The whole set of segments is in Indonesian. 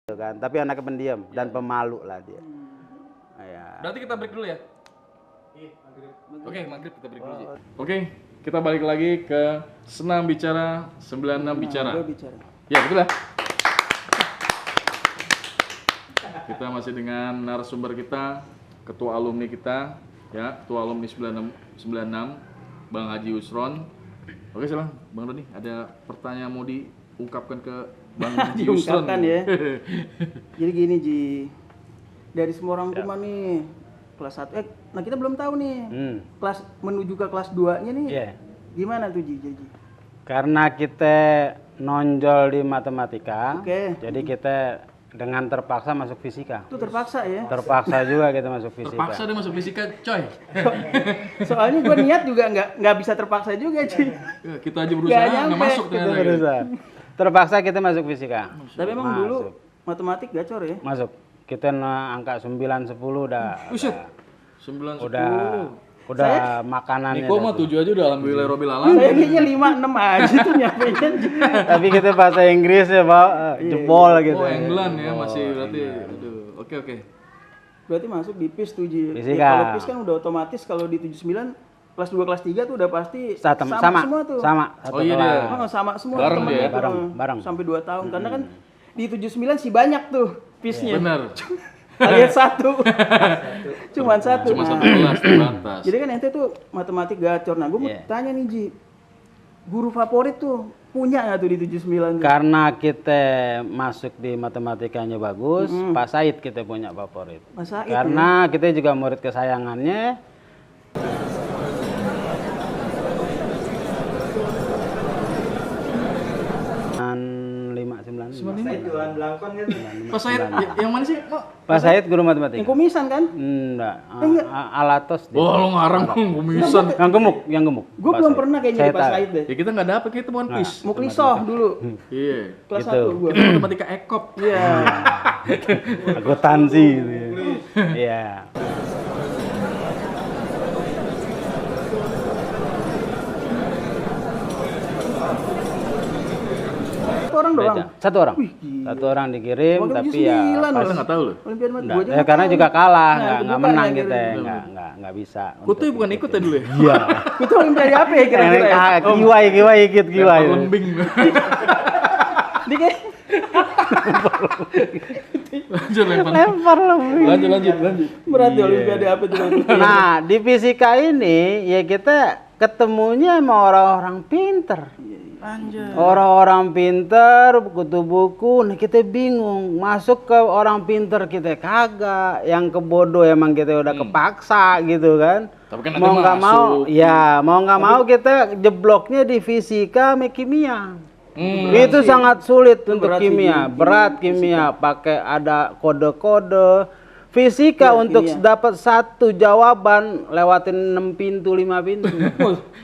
gitu kan. Tapi anaknya pendiam dan pemalu lah dia. Ya. Berarti kita break dulu ya? Oke, maghrib kita break dulu. Ji. Oke, kita balik lagi ke Senam Bicara 96 Bicara. Ya, betul ya? Kita masih dengan narasumber kita, ketua alumni kita, ya, ketua alumni 96, Bang Haji Usron. Oke, silakan Bang Doni, ada pertanyaan mau diungkapkan ke Bang Haji Usron? Diungkapkan ya. Jadi gini Ji, dari semua orang tua nih, kelas 1, nah kita belum tahu nih, kelas menuju ke kelas 2-nya nih, gimana tuh Ji? Karena kita nonjol di matematika, jadi kita dengan terpaksa masuk fisika. Itu terpaksa ya? Terpaksa juga kita masuk fisika. Terpaksa dia masuk fisika, coy. Soalnya gue niat juga nggak bisa terpaksa juga Ji. Kita aja berusaha nggak masuk ternyata. Berusaha. Terpaksa kita masuk fisika. Tapi emang dulu matematik gacor ya? Masuk. Kita angka 9, 10 udah. Buset. 9, 10. Udah makanannya. Niko mah 7 aja udah alhamdulillah robbil alamin. Saya kayaknya 5, 6 aja tuh nyampein. Tapi kita bahasa Inggris ya, Pak. Jebol gitu. Oh, England ya masih berarti. Aduh. Oke. Berarti masuk di PIS tuh Ji. Fisika. Ya, kalau PIS kan udah otomatis kalau di 79 kelas 2 kelas 3 tuh udah pasti sama semua tuh. Sama. Oh iya dia. Sama semua. Bareng dia ya? Bareng. Sampai 2 tahun. Karena kan di 79 sih banyak tuh PIS-nya. Benar. Alias 1. Cuman 1. Cuma 1 kelas terbatas. Jadi kan ente tuh matematik gacor. Nah, gue mau tanya nih Ji. Guru favorit tuh punya nggak tuh di 79 tuh? Karena kita masuk di matematikanya bagus, Pak Said kita punya favorit. Pak Said, karena kita juga murid kesayangannya. 599. Pak Said yang mana sih? Pak Said guru matematika. Yang kumisan kan? Enggak. Alatos dia. Oh, lo ngarang kumisan. Yang gemuk. Gue belum pernah kayaknya di Pak Said deh. Ya kita nggak dapet, kita bukan PIS. Muklisoh dulu. Iya. Kelas Gitu. 1 gue. Kita matematika ekop. Iya. Akuntansi gitu ya. Iya. Satu orang doang. Satu orang. Satu orang dikirim tapi ya Kita nggak tahu loh. Olimpiade mah enggak, gue aja. ya karena juga kalah, Nah, nggak menang kita, nggak bisa. Kutu bukan ikut ya dulu ya? Iya. Itu olimpiade apa ya kira-kira? ya? Kiwai ikut kiwai. Lembing. Dia kayak Lanjut lempar. Lempar lebih. Lanjut. berat ya olimpiade apa itu? Nah, di fisika ini ya kita ketemunya sama orang-orang pinter. Orang-orang pinter, buku-buku, nah kita bingung. Masuk ke orang pinter kita kagak. Yang kebodoh emang kita udah kepaksa gitu kan. Tapi kan mau nggak mau, ya. mau nggak mau kita jebloknya di fisika sama kimia. Itu sangat sulit untuk kimia, berat kimia, pakai ada kode-kode. Fisika untuk dapat satu jawaban lewatin 6 pintu, 5 pintu.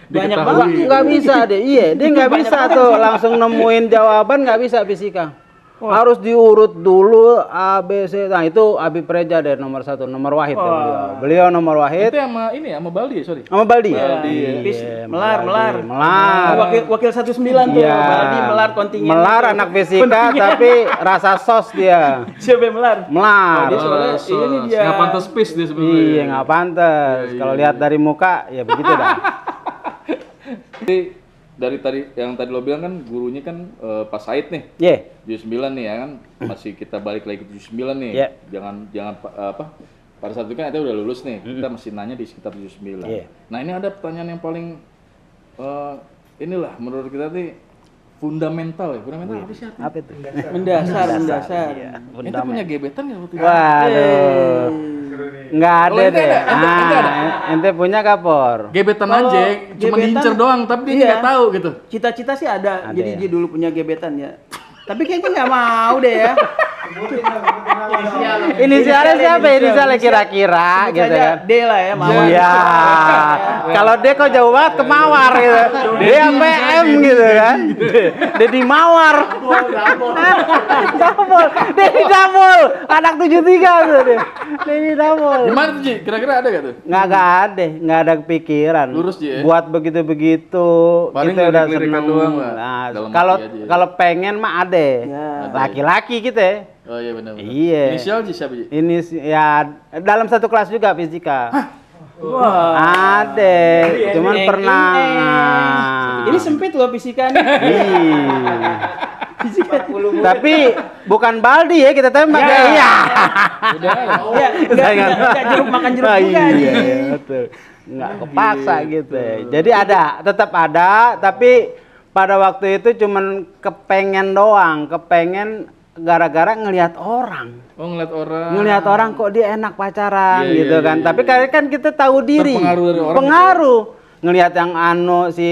Banyak banget. Nggak bisa deh, dia nggak bisa tuh langsung nemuin jawaban, nggak bisa fisika. Harus diurut dulu A, B, C. Nah itu Abi Preja deh nomor 1, nomor Wahid. Beliau nomor Wahid. Itu sama ini ya, sama Baldi, sorry. Sama Baldi. Melar. Wakil 19 tuh. Iya. Baldi melar kontingen. Melar anak fisika tapi rasa sos dia. Siapa yang melar? Melar. Dia soalnya ini dia. Nggak pantas PIS dia sebenarnya. Iya nggak pantas. Kalau lihat dari muka ya begitu dah. Jadi dari tadi yang tadi lo bilang kan gurunya kan Pak Said nih. Iya. 79 nih ya kan. Masih kita balik lagi ke 79 nih. Yeah. Jangan apa? Pada saat itu kan kita udah lulus nih. Kita masih nanya di sekitar 79. Yeah. Nah, ini ada pertanyaan yang paling inilah menurut kita nih fundamental ya. Fundamental apa sih artinya? Apa itu? Mendasar. Iya. Ente punya gebetan nggak waktu itu? Waduh. Nggak ada Oh, ente deh. ada? Ente punya kapor. Gebetan Kalau aja, cuma gebetan, diincer doang, tapi dia nggak tahu gitu. Cita-cita sih ada. Jadi ya? dia dulu punya gebetan ya. Tapi kayaknya nggak mau deh ya. Inisialnya siapa? Inisialnya kira-kira gitu kan. D lah ya, Mawar. Iya. Kalau D kok jauh banget ke Mawar gitu. D sampai M gitu kan. Dedi Mawar. Double. Dedi double. Anak 73 tuh dia. Dedi double. Gimana tuh Ji? Kira-kira ada gak tuh? Nggak ada kepikiran. Lurus, Ji, ya? Buat begitu-begitu Paling kita udah lirik-lirikan seneng. doang, Pak. Nah, Dalam kalau hati aja. kalau pengen mah ada. Ya. Laki-laki kita. Oh iya benar. Iya. Inisial Ji siapa Ji? Ini ya dalam satu kelas juga fisika. Wah. Ada, cuman pernah. Ini sempit loh fisika nih. Iya. Fisika 40 Tapi bukan baldi ya kita tembak ya. Iya. Udah. Ya, enggak jeruk makan jeruk juga nih. Iya, betul. Nggak kepaksa gitu. Jadi tetap ada, tapi pada waktu itu cuman kepengen doang, kepengen gara-gara ngelihat orang. Oh ngeliat orang. Ngelihat orang kok dia enak pacaran Iya, gitu iya, kan. iya, Tapi iya. kan kita tahu diri. Terpengaruh dari orang. Pengaruh. Ngelihat yang si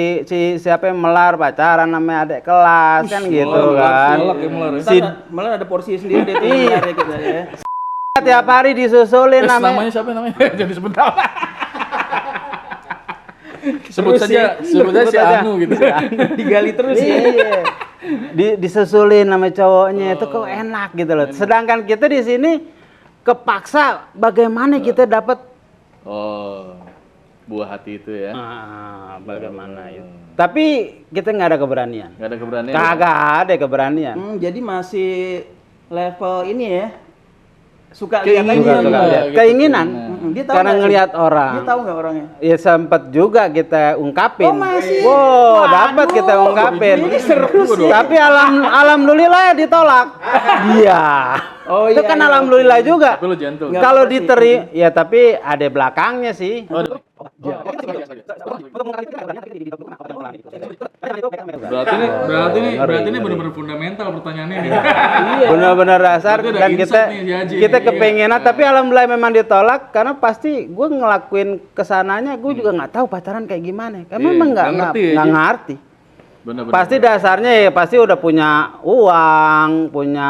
siapa yang melar pacaran namanya adik kelas kan gitu kan. Galak ya melar ya. Malah ada porsi sendiri deh tuh Iya. menarik gitu ya. Tiap hari disusulin Namanya siapa namanya? Jadi sebentar. sebut saja si Anu gitu. Digali terus ya. Iya. Disusulin sama cowoknya itu kok enak gitu loh. Sedangkan kita di sini kepaksa bagaimana kita dapat Buah hati itu ya. bagaimana itu. Tapi kita nggak ada keberanian. Nggak ada keberanian. Kagak ada keberanian. Jadi masih level ini ya. Suka Keinginan. lihat aja. Suka lihat. gitu. Keinginan. Dia tahu Karena nggak ngelihat sih? orang. Dia tahu nggak orangnya? Ya sempet juga kita ungkapin. Oh, masih? Wow, Waduh. dapat kita ungkapin. Ini seru sih. Tapi alhamdulillah ya ditolak. Iya. Oh, Itu iya, kan iya. alhamdulillah juga. Tapi lu gentle. Nggak Kalau apa-apa sih. diterima, ya tapi ada belakangnya sih. Berarti ini benar-benar fundamental pertanyaannya nih. Benar-benar dasar Berarti ada dan kita insight nih si Haji kita nih. kepengenan tapi alhamdulillah memang ditolak karena pasti gue ngelakuin kesananya gue juga nggak tahu pacaran kayak gimana. Karena Iya, memang nggak ngerti ya, Ji? ngerti. Benar-benar. Pasti dasarnya ya pasti udah punya uang, punya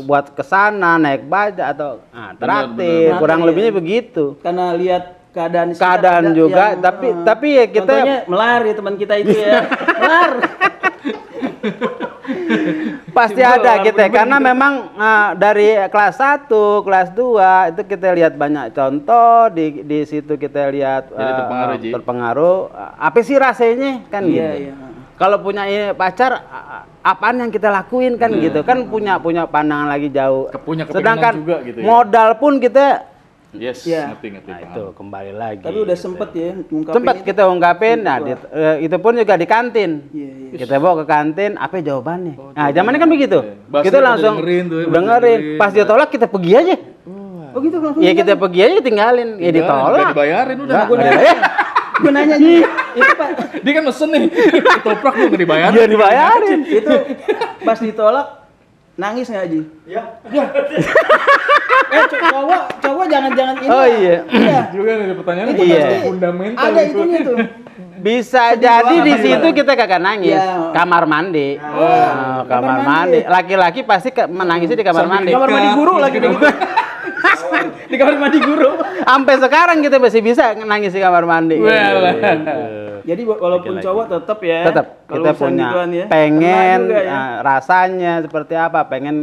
buat kesana naik baja atau traktir, benar. kurang Iya. lebihnya begitu. Karena lihat keadaan sekitar Keadaan ada juga, yang, tapi ya kita contohnya melar ya teman kita itu ya. Melar. pasti ada kita karena memang dari kelas 1, kelas 2 itu kita lihat banyak contoh di situ kita lihat Jadi terpengaruh, Ji. terpengaruh apa sih rasanya kan Iya, gitu. iya. Kalau punya pacar apaan yang kita lakuin kan gitu kan punya pandangan lagi jauh. Punya kepengenan Sedangkan juga gitu ya. modal pun kita Yes, Iya. ngerti. nah paham. itu kembali lagi. Tapi udah gitu. sempet ya ngungkapin Sempet itu. kita ungkapin, nah itu pun juga di kantin. Iya, iya. Kita bawa ke kantin, apa jawabannya? Nah, zamannya kan begitu. Bahasanya Kita pada langsung dengerin tuh ya, pada dengerin. dengerin. Pas dia tolak kita pergi aja. Oh gitu langsung. Ya kita pergi aja tinggalin. Ya Nggak ditolak. dibayarin udah. Nggak, Gue nggak nanya, gue nanya Ji, itu Pak, Dia kan mesen nih. Ketoprak lu nggak dibayarin. Dia dibayarin. itu pas ditolak nangis nggak Ji? Iya. Cowok jangan ini. Oh lah. iya. Iya. Juga nih pertanyaan Itu Iya. pasti fundamental ada gitu. itunya tuh. Bisa Sedih jadi banget di apa situ gimana? kita kagak nangis. Iya. Kamar mandi. kamar Kamar mandi. mandi. Laki-laki pasti menangisnya di kamar mandi. Kamar mandi guru lagi Gitu. begitu. Di kamar mandi guru. Sampai sekarang kita masih bisa nangis di kamar mandi. Well. Jadi walaupun Lagi-lagi. cowok tetap ya. Tetap kalau kita urusan punya gituan ya, pengen kena juga ya. rasanya seperti apa, pengen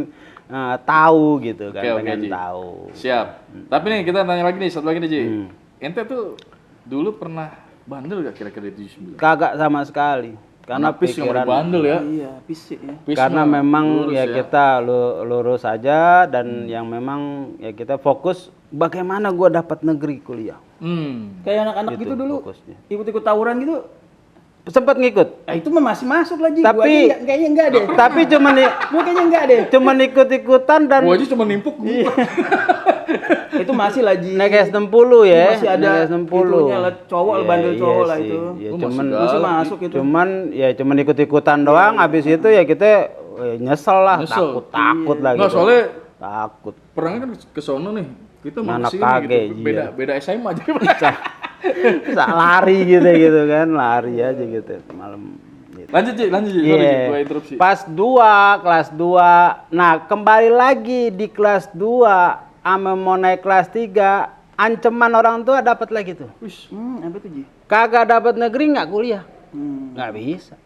tahu gitu kan, Oke, pengen Ji. tahu. Siap. Tapi nih kita tanya lagi nih, satu lagi nih Ji. Hmm. Ente tuh dulu pernah bandel gak kira-kira di 79? Kagak sama sekali. Karena Pis nggak boleh pikiran bandel ya. Iya, fisik ya. Pis karena mah memang lurus ya kita lurus aja dan yang memang ya kita fokus bagaimana gua dapat negeri kuliah. Kayak anak-anak Gitu gitu dulu. fokusnya. Ikut-ikut tawuran gitu. Sempat ngikut. Itu mah masih masuk lagi. Tapi- kayaknya enggak deh. Tapi cuman Gua kayaknya enggak deh. cuman ikut-ikutan dan Gua aja cuma nimpuk. Itu masih lagi. naik S60 ya. Masih ada naik S60. itunya lah, cowok lah, bandel cowok lah sih. itu. Ya, Oh, cuman Masih masuk itu. cuman ikut-ikutan doang habis itu ya kita nyesel lah, Nyesel. takut lah Nggak, gitu. soalnya takut. perangnya kan ke sono nih. Kita mau Anak kesini kage, gitu. iya. Beda SMA aja. Lari gitu kan, lari aja gitu malam. Gitu. Lanjut Ji, sorry Ji, Iya. gua interupsi. Pas 2, kelas 2. Nah, kembali lagi di kelas 2 sama mau naik kelas 3, ancaman orang tua dapat lagi tuh. Apa tuh Ji? Kagak dapat negeri nggak kuliah. Nggak bisa.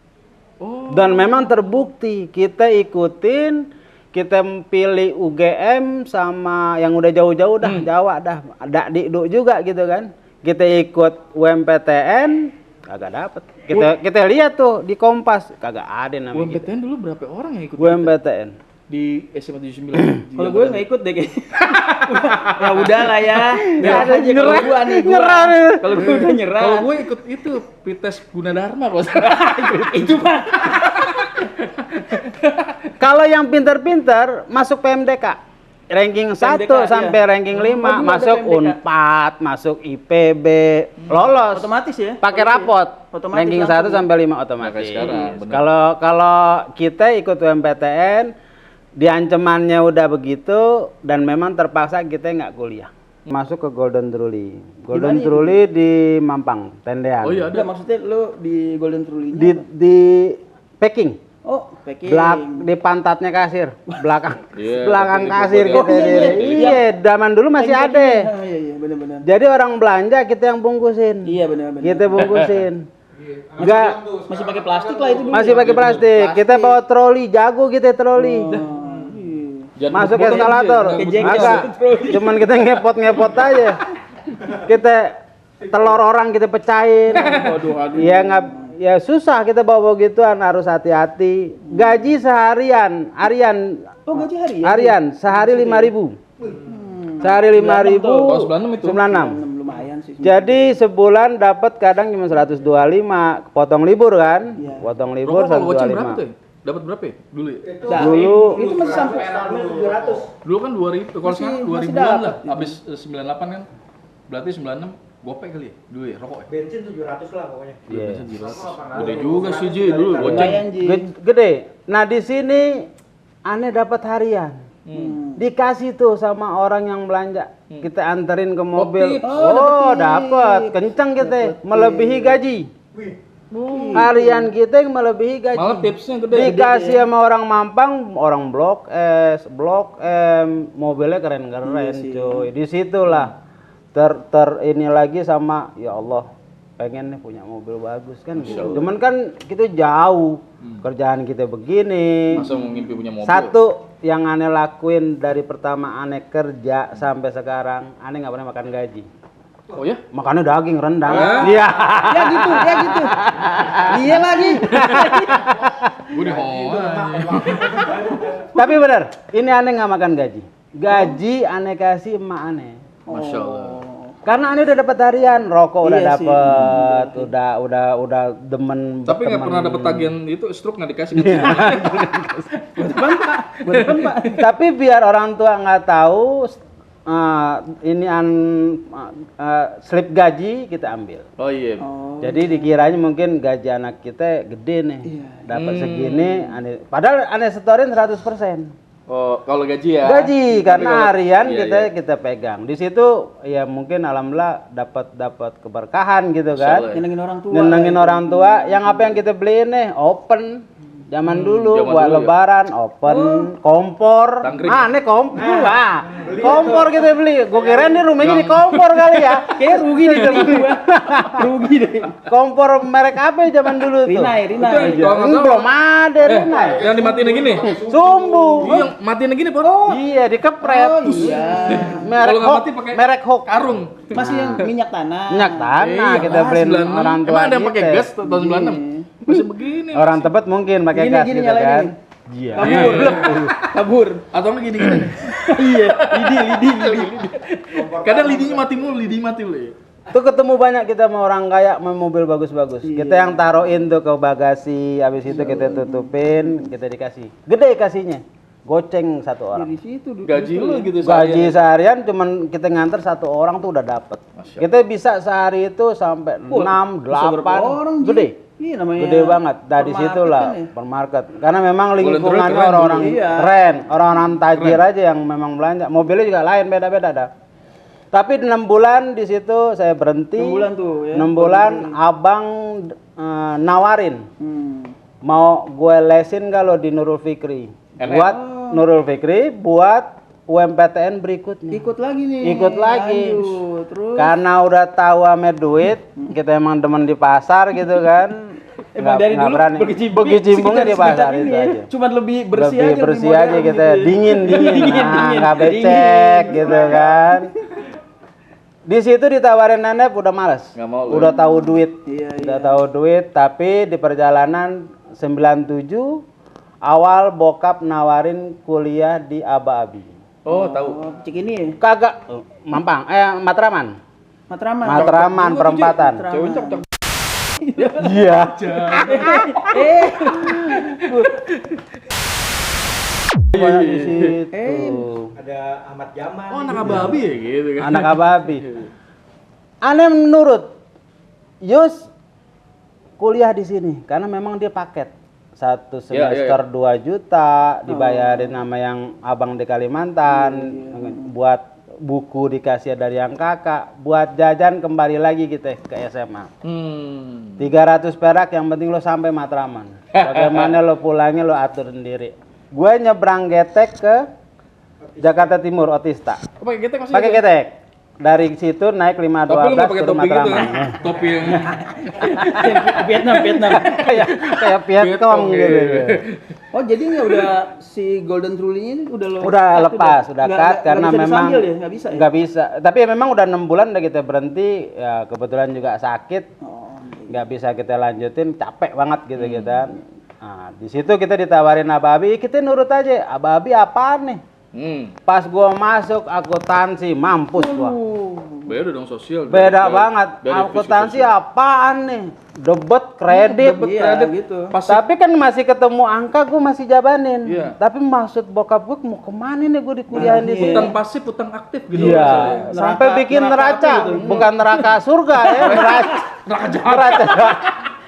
Oh. Dan memang terbukti kita ikutin, kita pilih UGM sama yang udah jauh-jauh dah, Jawa dah, Dakdikduk juga gitu kan. Kita ikut UMPTN, kagak dapet. Kita lihat tuh di Kompas, kagak ada namanya. UMPTN dulu berapa orang yang ikut? UMPTN. di SMA 79. Kalau gue nggak ikut deh kayaknya. Ya udah lah ya. Biar aja kalau gue nih. Kalau gue udah nyerah. Kalau gue ikut itu Pites Gunadarma kok. Itu Pak. Kalau yang pinter-pinter masuk PMDK. Ranking 1 PMDK, sampai ranking 5 dulu masuk ada PMDK. Unpad, masuk IPB, lolos. Otomatis ya. Pakai rapot. Otomatis Ranking 1 langsung. sampai 5 Nah, otomatis. kayak sekarang, bener. Kalau kita ikut UMPTN, diancemannya udah begitu dan memang terpaksa kita nggak kuliah. Masuk ke Golden Truly. Golden Gimana ya? Truly di Mampang, Tendean. Oh iya ada. Enggak, maksudnya lu di Golden Truly-nya Di packing. Oh, packing. Di pantatnya kasir, belakang Iya, belakang betul, kasir betul. kita Oh, iya, diri. Iya, zaman dulu masih Packing, ada. packing. Ah, iya benar-benar. Jadi orang belanja kita yang bungkusin. Iya benar-benar. Kita bungkusin. Enggak, Masih pakai plastik lah itu dulu. masih pakai plastik. Kita bawa troli, jago kita troli. Iya. Jangan Masuk botol eskalator. aja, jangan Kejengkel. Agak. Cuman kita ngepot-ngepot aja. Kita telur orang kita pecahin. Aduh. Ya nggak, ya susah kita bawa begituan, harus hati-hati. Gaji seharian, harian, Oh, gaji hari ya? harian sehari 5.000. Sehari 5.000. Oh, 96 itu. 96. Lumayan sih. Jadi sebulan dapat kadang cuma 125, potong libur kan? Iya. Potong libur Rokok kalau goceng berapa 125. tuh? Dapat berapa ya? Dulu ya? Dulu Itu masih sampai 700. Dulu kan 2000, kalau Masih- sekarang masih 2000-an lah. dapat. Habis 98 kan. Berarti 96 gopek kali ya? Dulu ya rokok ya? Bensin 700 lah pokoknya. Iya. Bensin 700. Gede juga sih Ji dulu goceng. Lumayan, Ji. gede. Nah di sini aneh dapat harian. Dikasih tuh sama orang yang belanja. Kita anterin ke mobil. tips. Oh, dapat. Kenceng kita, melebihi gaji. Harian kita yang melebihi gaji. Malah tipsnya gede. Dikasih sama orang Mampang, orang Blok S, Blok M, mobilnya keren-keren cuy. Disitulah ini lagi sama, ya Allah, pengen nih punya mobil bagus kan gitu. Cuman kan kita jauh, kerjaan kita begini. Masa mau ngimpi punya mobil? Satu yang aneh lakuin dari pertama aneh kerja sampai sekarang, aneh nggak pernah makan gaji. Oh ya? Makannya daging rendang. Iya. Ya gitu. Iya lagi. Gue di Tapi benar, ini aneh nggak makan gaji. Gaji aneh kasih emak aneh. Masya Allah. Karena aneh udah dapat harian, rokok udah Iya sih. dapat, udah demen. Tapi nggak berteman. pernah dapat tagihan itu stroke nggak dikasih. Betul, Pak. Tapi biar orang tua nggak tahu, slip gaji kita ambil. Oh iya. Jadi dikiranya mungkin gaji anak kita gede nih, dapat segini. Padahal aneh setorin 100%. Oh kalau gaji ya? Gaji karena harian iya. kita pegang. Di situ ya mungkin alhamdulillah dapat keberkahan gitu kan. Insyaallah. Nyenengin orang tua. Nyenengin orang tua. Yang apa yang kita beliin nih? Open. Zaman dulu zaman buat dulu ya? lebaran open, kompor. Tangkring. Ini kompor. Kompor kita beli. Gue kira di rumahnya di kompor kali ya. Kayak rugi deh gua. Rugi deh. Kompor merek apa ya zaman dulu tuh? Rinai. Itu yang Belum ada Rinai. yang dimatiin gini. Sumbu. Iya, yang matiin gini Pak. Iya, dikepret. Oh iya. Merek Kalau nggak Hok. mati pakai Merek Hok. karung. Masih yang minyak tanah. Minyak tanah kita beliin 96. orang tua. Emang ada yang pakai kita. gas tahun 96? Masih begini. Orang Tebet mungkin pakai gas Gini gitu nyalain kan. ini. Iya. Kabur. Atau enggak gini-gini. Iya, lidi. Kadang lidinya mati mulu, lidi mati mulu. Tuh ketemu banyak kita sama orang kaya sama mobil bagus-bagus. Kita yang taruhin tuh ke bagasi, habis itu kita tutupin, kita dikasih. Gede kasihnya. Goceng satu orang. Di situ dulu. Gaji lu gitu Gaji seharian cuman kita nganter satu orang tuh udah dapet. Masya Kita bisa sehari itu sampai 6, bisa berapa 8. orang, Ji? Gede. Iya namanya. Gede banget. Dari permarket situlah kan ya? permarket. Karena memang Golden lingkungannya Truly keren orang-orang dulu. Iya. keren, orang-orang tajir aja yang memang belanja. Mobilnya juga lain, beda-beda dah. Tapi 6 bulan di situ saya berhenti. 6 bulan tuh ya. 6 bulan abang nawarin mau gue lesin kalau di Nurul Fikri. Buat Nurul Fikri buat UMPTN berikutnya. Ikut lagi nih. Ikut lagi. Lanjut. Terus Karena udah tahu ame duit, kita emang demen di pasar gitu kan. emang dari dulu berkecimpungnya di pasar sekitar itu ini ya. aja. Cuman lebih bersih Lebih aja. bersih lebih aja modern kita, gitu ya. dingin. Dingin. Nggak becek gitu kan. Di situ ditawarin Nenep udah males. Nggak mau, Udah tahu duit. Iya, Udah tahu duit, tapi di perjalanan 97 awal bokap nawarin kuliah di Aba-Abi. Oh, tahu. Oh, cik ini ya? Kagak, Mampang, Matraman. Matraman perempatan. Cewek cocok. Iya. Di situ. Ada Ahmad Jamal. Oh, anak Aba-Abi ya gitu kan. Anak Aba-Abi. Aneh menurut Yus kuliah di sini karena memang dia paket. Satu semester 2 juta dibayarin sama yang abang di Kalimantan, buat buku dikasih dari yang kakak, buat jajan kembali lagi kita ke SMA. 300 perak yang penting lo sampai Matraman. Bagaimana lo pulangnya lo atur sendiri. Gue nyebrang getek ke Jakarta Timur Otista. Oh, pakai getek masih? Pakai getek. Dari situ naik 512 Tapi lu nggak pakai turun topi gitu Matraman. kan? Topi yang Vietnam. Kayak Vietcong gitu. Oh, jadi nggak udah si Golden Truly-nya ini udah lo Udah cut lepas, udah cut karena bisa memang disambil ya? Nggak bisa ya? nggak bisa. Tapi memang udah 6 bulan udah kita berhenti, ya kebetulan juga sakit, Oh, nggak bisa kita lanjutin, capek banget gitu kita. Nah, di situ kita ditawarin Aba-Abi, kita nurut aja. Aba-Abi apaan nih? Pas gua masuk akuntansi, mampus gua. beda dong sosial. Beda banget. dari Akuntansi fisik apaan nih? Debet, kredit. iya, gitu. Pas Tapi kan masih ketemu angka, gue masih jabanin. Iya. Tapi maksud bokap gue mau kemana nih gue dikuliahin di sini? utang pasif, utang aktif gitu. Iya. rasanya. Sampai bikin neraca, bukan neraka surga ya, neraca. Neraka jahat. Neraca.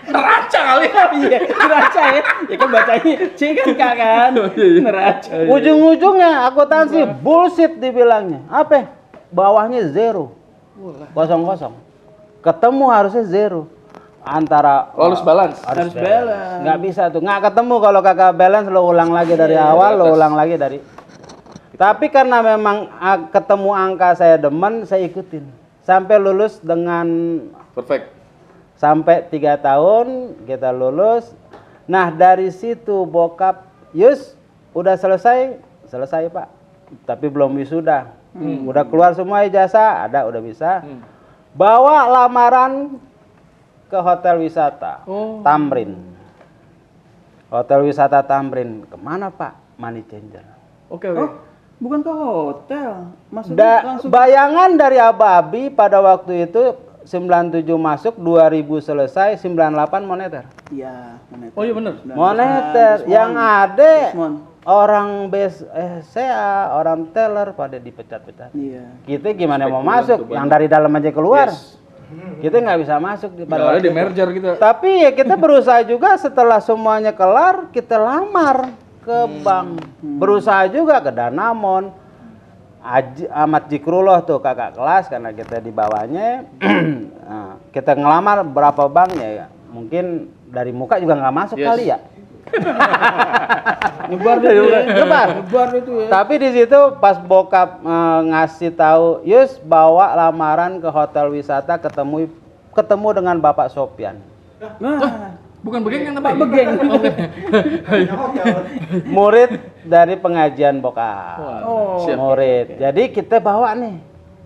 Neraca kali. Iya, neraca ya. Ya kan bacanya C kan K kan. Neraca. Ujung-ujungnya akuntansi bullshit dibilangnya. Apa? Bawahnya zero. Kosong-kosong. Ketemu harusnya zero. Antara Harus balance. Harus balance. nggak bisa tuh, nggak ketemu kalau kagak balance, lo ulang lagi dari awal, lo ulang lagi dari. Tapi karena memang ketemu angka saya demen, saya ikutin sampai lulus dengan Perfect. sampai 3 tahun kita lulus. Nah dari situ bokap, Yus udah selesai Pak, tapi belum wisuda. Udah keluar semua ijazah, ada udah bisa. Bawa lamaran ke hotel wisata Tamrin. Hotel wisata Tamrin. Kemana Pak? Money changer. Oke. Oh, bukan ke hotel. Maksudnya langsung Bayangan dari Aba-Abi pada waktu itu 97 masuk, 2000 selesai, 98 moneter. Iya, moneter. Oh iya bener. Moneter Desmond. yang ada Desmond. orang CA, orang teller pada dipecat-pecat. Iya. Kita gimana mau Spekulan masuk? tuh Yang banyak. dari dalam aja keluar. Yes. Kita nggak bisa masuk di Nggak ada waktu di itu. merger kita. Tapi ya kita berusaha juga setelah semuanya kelar, kita lamar ke bank. Berusaha juga ke Danamon. Ahmad Zikrullah tuh kakak kelas karena kita di bawahnya. Nah, kita ngelamar berapa bank ya? Mungkin dari muka juga nggak masuk Yes. kali ya. Nyebar itu ya. Nyebar. itu ya. Tapi di situ pas bokap ngasih tahu, Yus bawa lamaran ke hotel wisata ketemu dengan Bapak Sopyan. Nah, Bukan begeng yang Pak Begeng. Murid dari pengajian bokap. Oh. Siap. Murid. Jadi kita bawa nih.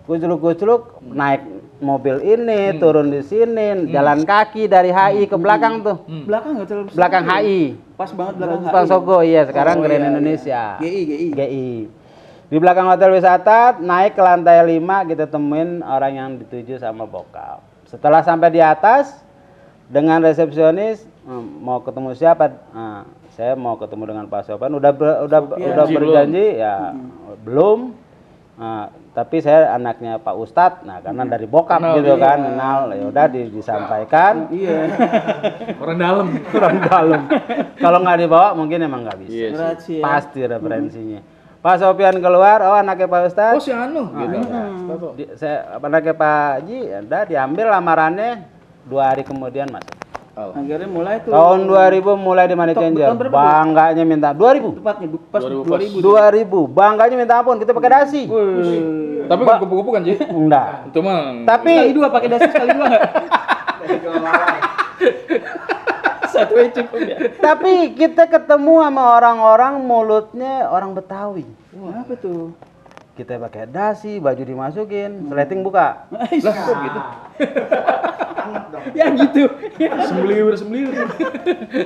Kuculuk-kuculuk naik mobil ini, turun di sini, jalan kaki dari HI ke belakang tuh. Belakang enggak terlalu besar. Belakang HI. Pas banget belakang Pak Sogo, iya sekarang Oh, Grand iya, Indonesia. GI. GI. Di belakang hotel wisata, naik ke lantai 5, kita temuin orang yang dituju sama bokap. Setelah sampai di atas, dengan resepsionis, mau ketemu siapa? Saya mau ketemu dengan Pak Sopyan. Udah berjanji, ya belum. Tapi saya anaknya Pak Ustadz. Nah, karena dari bokap Kenal, gitu iya. kan, kenal. Ya udah disampaikan. Iya. Orang dalam. Kurang dalam. Kalau nggak dibawa mungkin emang nggak bisa. Yes. Rahasia. Pasti referensinya. Pak Sopyan keluar, oh anaknya Pak Oh Ustadz. si Anu gitu. Saya anaknya Pak Haji, ya udah diambil lamarannya. 2 hari kemudian masuk. Akhirnya mulai tuh. Tahun 2000 mulai di Money Tahun Changer. berapa tuh? Bangganya minta 2000. Tepatnya pas 2000. 2000. 2000. Bangganya minta ampun, kita pakai dasi. Wih. Tapi kan kupu-kupu kan Ji? Enggak. Itu mah. Tapi Sekali dua pakai dasi sekali dua enggak? Satu aja cukup ya. tapi kita ketemu sama orang-orang mulutnya orang Betawi. Wah, apa tuh? Kita pakai dasi, baju dimasukin, seleting buka. Lah kok gitu? Ya gitu. Sembliwir.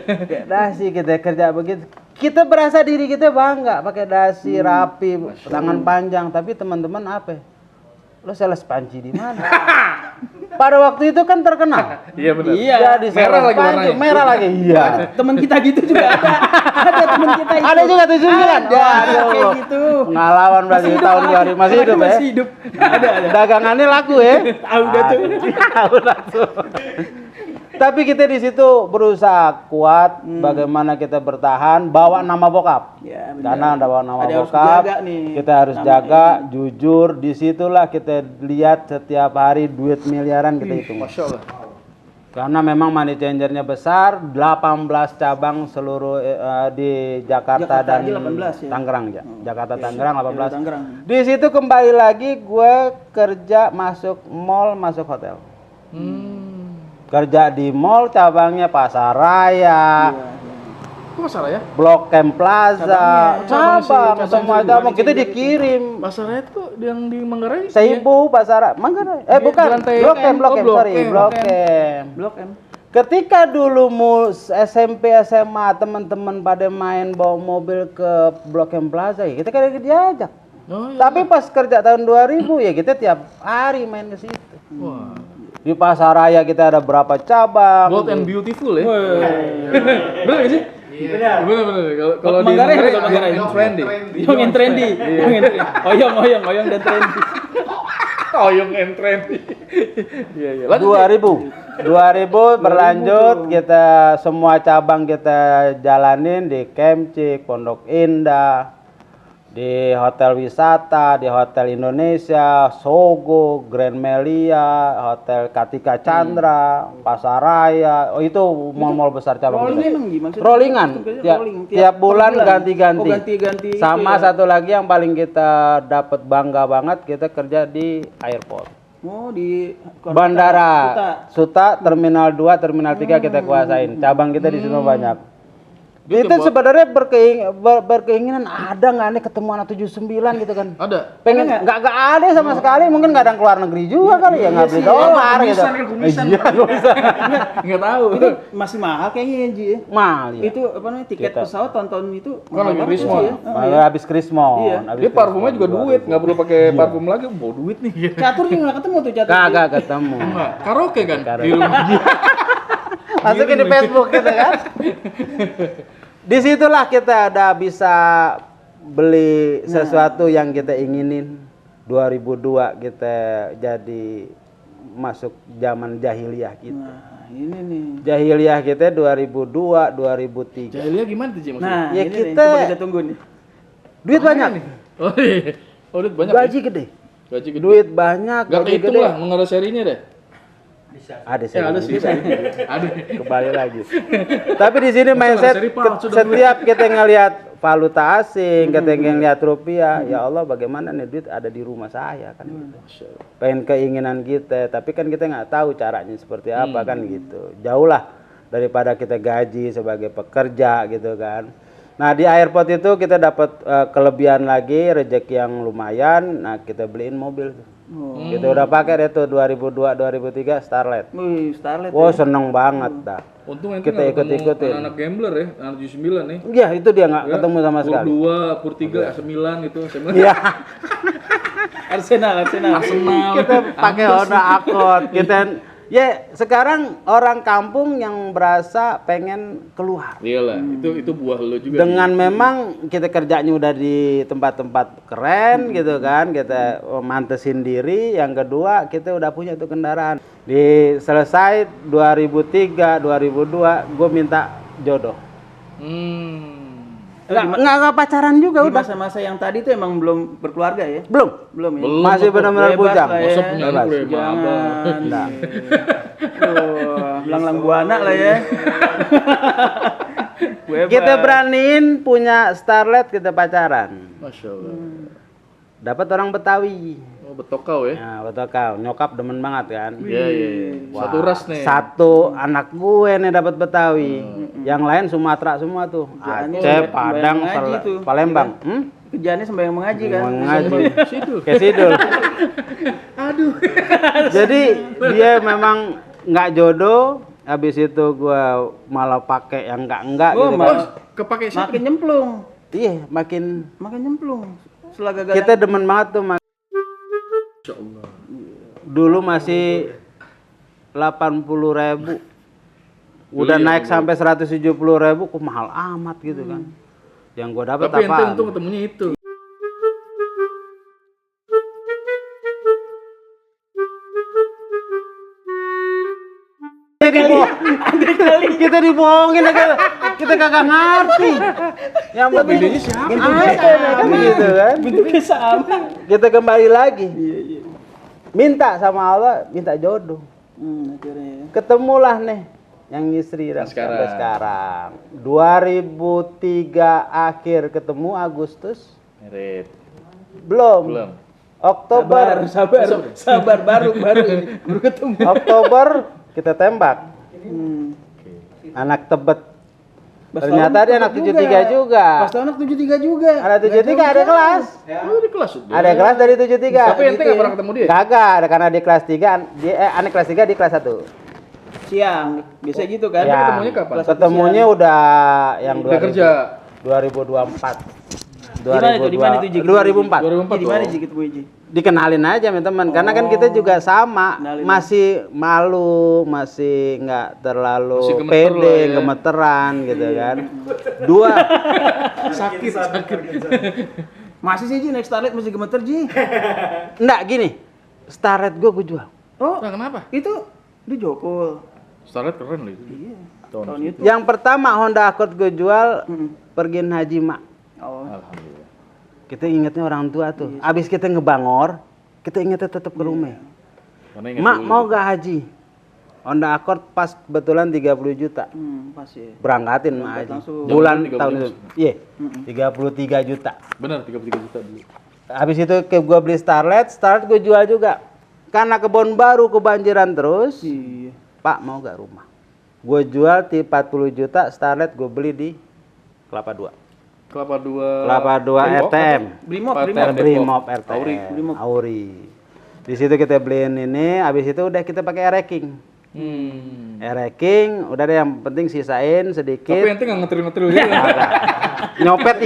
Pakai dasi kita kerja begitu. kita berasa diri kita bangga pakai dasi rapi, tangan panjang, tapi teman-teman apa? Lo sales panci di mana? Pada waktu itu kan terkenal. Iya benar. Iya. Jadi Merah lagi panci, warnanya. merah lagi. Iya. Temen kita gitu juga ada. Ada temen kita itu. Ada juga 79. Ada kayak gitu. Pengalaman berarti tahun 2000 masih hidup ya. Masih hidup. Ada. Dagangannya laku ya. Tahu dah tuh. Tahu laku. Tapi kita di situ berusaha kuat, bagaimana kita bertahan, bawa nama bokap. Ya, benar. Karena ada bawa nama Ada harus bokap, jaga nih kita harus namanya. jaga, jujur. Disitulah kita lihat setiap hari duit miliaran kita hitung. Masya Allah. Karena memang money changernya besar, 18 cabang seluruh di Jakarta, Jakarta dan aja 18 ya. Tangerang ya. Jakarta Tangerang 18. Tangerang. Di situ kembali lagi gue kerja masuk mall, masuk hotel. Kerja di mall cabangnya Pasar Raya, Kok masalah ya? Blok M Plaza, Cabang semua sih, cabang kita dikirim. Masalahnya tuh yang di Manggarai. Seibu Pasar Manggarai. Di Bukan. lantai- Blok M, Oh, Blok sorry, M. Blok M. Blok M. Ketika dulu SMP SMA teman-teman pada main bawa mobil ke Blok M Plaza, ya kita kan diajak. Oh, iya. Tapi pas kerja tahun 2000 ya kita tiap hari main ke situ. Wah. Di Pasar Raya kita ada berapa cabang. Bold and beautiful ya. Bener gak sih? Iya. Bener. Kalau di Manggarai Manggarai atau Manggarai? yang trendy. Yang in trendy. Yang in trendy. Oyong dan trendy. Oyong and trendy. Iya. Lanjut. 2000 berlanjut, kita semua cabang kita jalanin di Kemcik, Pondok Indah, di hotel wisata, di Hotel Indonesia, Sogo, Grand Melia, Hotel Kartika Chandra, Pasar Raya. Oh itu mall-mall besar cabang Rolling kita. emang gimana sih? Rollingan. Rolling. Tiap bulan ganti-ganti. Oh, ganti-ganti. Sama itu ya. satu lagi yang paling kita dapat bangga banget, kita kerja di airport. Oh, di Bandara Suta, Terminal 2, Terminal 3 kita kuasain. Cabang kita di situ banyak. Gitu, Itu Bos. sebenarnya berkeinginan ada nggak nih ketemu anak 79 gitu kan. Ada. Pengen nggak ada sama sekali, mungkin nggak ada yang keluar negeri juga kali ya, nggak beli dolar gitu. Kumisan. Iya, kumisan. Enggak tahu. Itu masih mahal kayaknya ya, Ji. Mahal ya. Itu apa namanya? Tiket Kita. pesawat tonton itu Kan mahal lagi banget Krismon. sih ya. Malah habis Krismon. Iya. habis Dia parfumnya Krismon, juga 2000. duit, nggak perlu pakai parfum lagi, bawa duit nih. Catur juga nggak ketemu tuh catur. Kagak ketemu. Enggak, karaoke kan Karaoke. di rumah. Masukin di Facebook gitu kan. Disitulah kita udah bisa beli sesuatu yang kita inginin. 2002 kita jadi masuk zaman jahiliyah kita. Nah, ini nih. Jahiliyah kita 2002, 2003. Jahiliyah gimana tuh, Ji, maksudnya? Nah, Ya ini nih, kita- coba kita tunggu nih. Duit banyak. Oh iya. Oh, duit banyak. Gaji ya? gede. Gaji gede. Duit banyak, Gak gaji kehitung gede. lah, mengenai serinya deh. Ada sih. Ya ada sih. Ada. Kembali lagi. Tapi di sini mindset seri palsu dong, setiap kita ngelihat valuta asing, kita ngelihat rupiah, ya Allah bagaimana nih duit ada di rumah saya kan gitu. Pengen keinginan kita, tapi kan kita nggak tahu caranya seperti apa kan gitu. Jauh lah daripada kita gaji sebagai pekerja gitu kan. Nah di airport itu kita dapat kelebihan lagi, rezeki yang lumayan. Nah kita beliin mobil tuh. Kita udah pakai deh tuh 2002 2003 Starlet. Wih, Starlet. Wow ya. seneng banget dah. Untung ente Kita nggak ketemu ikut-ikutin. anak gambler ya, anak 79 nih. Iya itu dia nggak ketemu sama Pur sekali. 2, Pur 3, 9 gitu. Iya. Arsenal. Arsenal. Kita pakai Honda Accord. Kita ya sekarang orang kampung yang berasa pengen keluar. Iyalah, itu buah lo juga. Dengan memang kita kerjanya udah di tempat-tempat keren gitu kan, kita mantesin diri. Yang kedua kita udah punya tuh kendaraan. Di selesai 2003 2002 gue minta jodoh. Nggak pacaran juga Di udah. masa-masa yang tadi tuh emang belum berkeluarga ya? Belum. Belum ya? Belum. Masih benar-benar Bebas bujang. lah ya. Masa punya anak udah Jangan. mabak. Nah. Langlang buana lah ya. Bebas. Kita beraniin punya Starlet kita pacaran. Masya Allah. Dapat orang Betawi. Oh, betokau ya? Nah, betul kau. Nyokap demen banget kan. Iya. Wah, Satu ras nih. Satu anak gue nih dapat Betawi. Yang lain Sumatera semua tuh. Kerjaannya Aceh, sembahyang Padang, mengaji tuh. Palembang. Kerjaannya sembahyang mengaji kan? Mengaji. Sidul. Kayak Sidul. Aduh. Jadi dia memang nggak jodoh. habis itu gua malah pakai yang enggak Oh, gitu kan. malah Kepake siapa? makin nyemplung. Iya, makin Nyemplung. Setelah gagal kita demen banget tuh Insyaallah. dulu masih 80.000. Udah Dulu ya, naik dulu. sampai 170.000, kok mahal amat gitu kan. Yang gua dapat Tapi ente apaan? untung ketemunya itu. Kita dibohongin kita kagak ngerti. Yang penting Bedanya siapa? apa gitu kan. bentuknya sama. Kita kembali lagi. Iya. Minta sama Allah, minta jodoh. Akhirnya. Ketemulah nih yang istri dan sekarang. sampai sekarang. 2003 akhir ketemu Agustus. Merit. Belum. Belum. Oktober. Sabar baru ini. Baru ketemu. Oktober kita tembak. Anak Tebet. Ternyata dia anak 73 juga. Pas tahun anak 73 juga. Anak 73 ada kelas. Oh, di kelas udah. Ada kelas dari 73. Tapi ente nggak pernah ketemu dia? Kagak, ada karena di kelas 3, anak kelas 3 di kelas 1. Siang. Biasa gitu kan. Ya, ketemunya kapan? Ketemunya udah yang Udah kerja. 2024. Di mana itu, Ji? 2004. 2004. Gimana Ji ketemu Ji? Dikenalin aja sama teman, karena kan kita juga sama, Kenalin. masih malu, masih nggak terlalu Masih gemeter pede, lah ya. gemeteran gitu kan. Dua, Sakit. Masih sih Ji naik Starlet masih gemeter Ji. enggak gini, Starlet gue jual. Oh, Nah, kenapa? itu di Jokul. Starlet keren loh itu. Iya. Tahun Tahun itu. Yang pertama Honda Accord gue jual, Mm-mm. pergiin Haji Mak. Oh. Alhamdulillah. Kita ingetnya orang tua tuh. Abis kita ngebangor, kita ingetnya tetap ke rumah. Karena ingat Mak dulu. mau gak haji? Honda Accord pas kebetulan 30 juta. Pas ya. Berangkatin Mak haji. langsung. Bulan Zaman tahun 30 itu. Iya. 33 juta. Benar 33 juta dulu. Habis itu ke gua beli Starlet gue jual juga. Karena kebon baru kebanjiran terus. Iya. Pak mau gak rumah? Gue jual di 40 juta, Starlet gue beli di Kelapa 2. Kelapa 2. Kelapa 2 RTM. Brimob. Brimob RTM. Auri. Auri. Di situ kita beliin ini, habis itu udah kita pakai Ereking. Ereking, udah deh yang penting sisain sedikit. Tapi ente nggak ngetril-ngetril gitu. Nyopet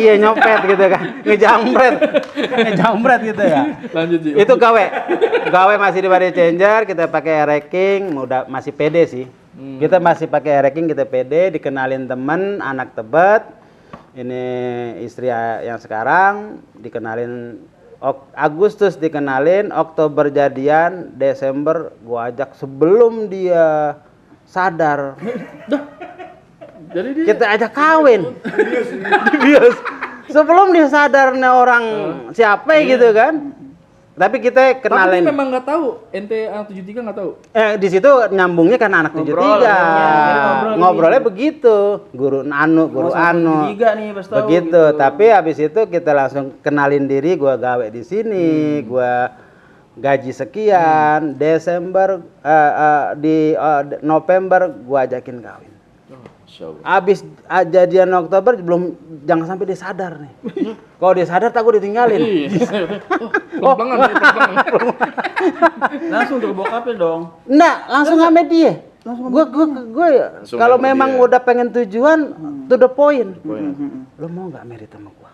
gitu kan. Ngejambret gitu ya. Lanjut Ji. Itu gawe masih di body changer, kita pakai Ereking, udah masih pede sih. Kita masih pakai Ereking, kita pede, dikenalin temen anak Tebet. Ini istri yang sekarang dikenalin Agustus dikenalin, Oktober jadian, Desember gua ajak sebelum dia sadar. Jadi dia Kita ajak kawin. Bius. Sebelum dia sadarnya orang siapa gitu kan. Tapi kita Tapi kenalin. dia memang nggak tahu. Ente anak 73 nggak tahu. Di situ nyambungnya karena anak 73. Ngobrolnya begitu. Guru anu. 73 nih pas tahu. Begitu. Gitu. Tapi habis itu kita langsung kenalin diri, gua gawe di sini, gua gaji sekian, Desember di November gua ajakin kawin. Masya Allah. Abis jadian Oktober jangan sampai dia sadar nih. Kalau dia sadar takut ditinggalin. Oh, pelan-pelan. Langsung tuh ke bokapnya dong. Enggak, langsung sama dia. Gue Langsung kalau sama memang dia. udah pengen tujuan, to the point. Lo mau nggak merit sama gua?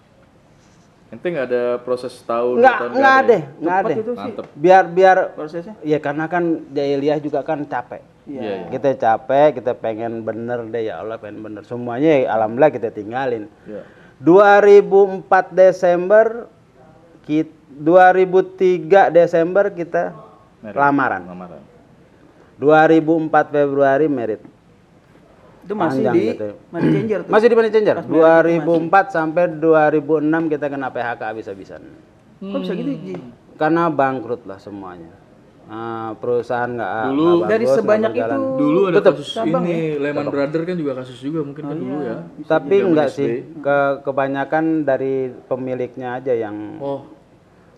Ente nggak ada proses tahun. Nggak ada. Cepat itu sih Mantep. Biar prosesnya. ya karena kan Jailiyah juga kan capek. Iya. Kita capek, kita pengen bener deh ya Allah, pengen bener. Semuanya ya, alhamdulillah kita tinggalin. Iya. 2004 Desember 2003 Desember kita Merit. lamaran. 2004 Februari merit. Itu masih Panjang di gitu. Money Changer tuh. Masih di Money Changer. Pas merit 2004 sampai 2006 kita kena PHK habis-habisan. Kok bisa gitu Ji? Karena bangkrut lah semuanya. Perusahaan nggak Dulu nggak dari bagus, sebanyak nggak berjalan. itu Dulu ada Tutup. kasus Cabang ini, Lehman Brothers kan juga kasus juga mungkin kan dulu ya. Tapi Zaman enggak SD. sih. Kebanyakan dari pemiliknya aja yang Oh,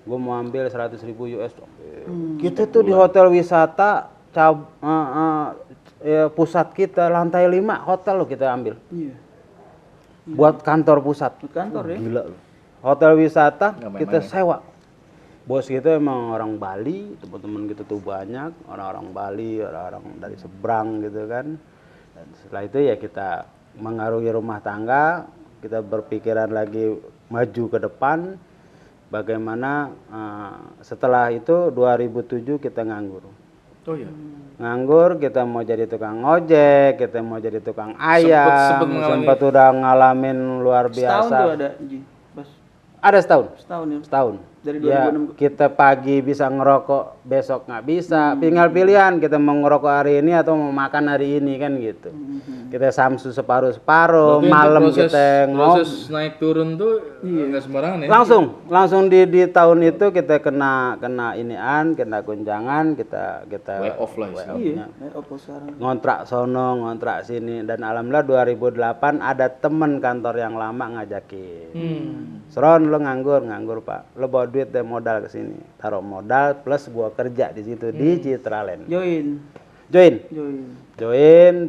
gue mau ambil 100.000 US. Kita tuh di hotel wisata pusat kita lantai 5 hotel lo kita ambil. Iya. Buat kantor pusat. Di kantor ya. Gila lo. Hotel wisata Nggak kita main-main. sewa. Bos kita emang orang Bali, teman-teman kita tuh banyak orang-orang Bali, orang-orang dari seberang gitu kan. Dan setelah itu ya kita mengarungi rumah tangga, kita berpikiran lagi maju ke depan. Bagaimana setelah itu 2007 kita nganggur. Oh iya. Nganggur, kita mau jadi tukang ojek, kita mau jadi tukang ayam, sempat mengalami... udah ngalamin luar biasa. Setahun tuh ada, Ji. Pas Ada setahun. setahun ya. Setahun. Dari Ya, 2006. kita pagi bisa ngerokok, besok nggak bisa. Tinggal pilihan kita mau ngerokok hari ini atau mau makan hari ini kan gitu. Kita samsu separuh-separuh, malam kita proses naik turun tuh nggak sembarangan ya. langsung di tahun itu kita kena inian, kena gunjangan, kita Way off lah istilahnya. Iya, apa sekarang? ngontrak sono, ngontrak sini, dan alhamdulillah 2008 ada temen kantor yang lama ngajakin. Sron, lo nganggur Pak, lo bawa duit deh modal ke sini, taruh modal plus gua kerja di situ di Citraland. Join 2008,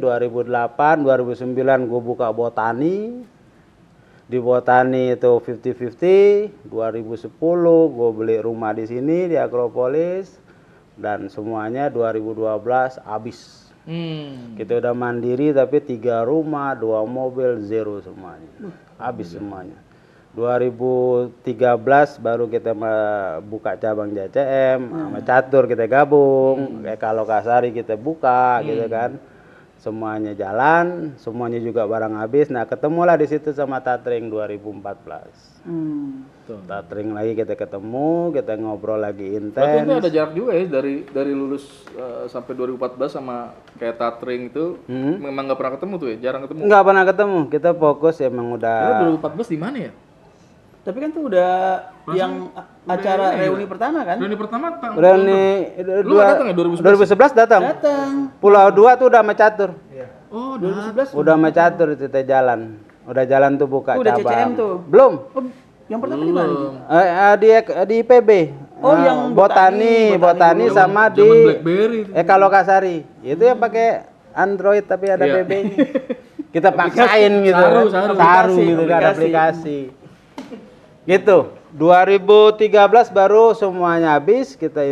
2009 gua buka botani. Di botani itu 50-50, 2010 gua beli rumah di sini di Akropolis, dan semuanya 2012 habis. Kita udah mandiri tapi 3 rumah, 2 mobil, zero semuanya. Habis semuanya. 2013 baru kita buka cabang JCM, sama Catur kita gabung, kayak kalau Kasari kita buka gitu kan. Semuanya jalan, semuanya juga barang habis. Nah, ketemulah di situ sama Tatring 2014. Tatring lagi kita ketemu, kita ngobrol lagi Berarti itu intens. ada jarak juga ya dari lulus sampai 2014 sama kayak Tatring itu memang nggak pernah ketemu tuh ya, jarang ketemu. Nggak pernah ketemu, kita fokus emang udah. Karena 2014 di mana ya? Tapi kan tuh udah yang acara reuni pertama kan? Reuni pertama Reuni Lu datang ya 2011 datang. Pulau 2 tuh udah sama Catur. Oh, 2011. Udah sama Catur itu teh jalan. Udah jalan tuh buka Udah cabang. CCM tuh. Belum. Oh, yang pertama di mana? Di IPB. Oh, yang botani sama di zaman BlackBerry. Eka Lokasari. Itu yang pakai Android tapi ada Iya. BB-nya. Kita paksain gitu. Saru Gitu kan aplikasi. Gitu. 2013 baru semuanya habis, kita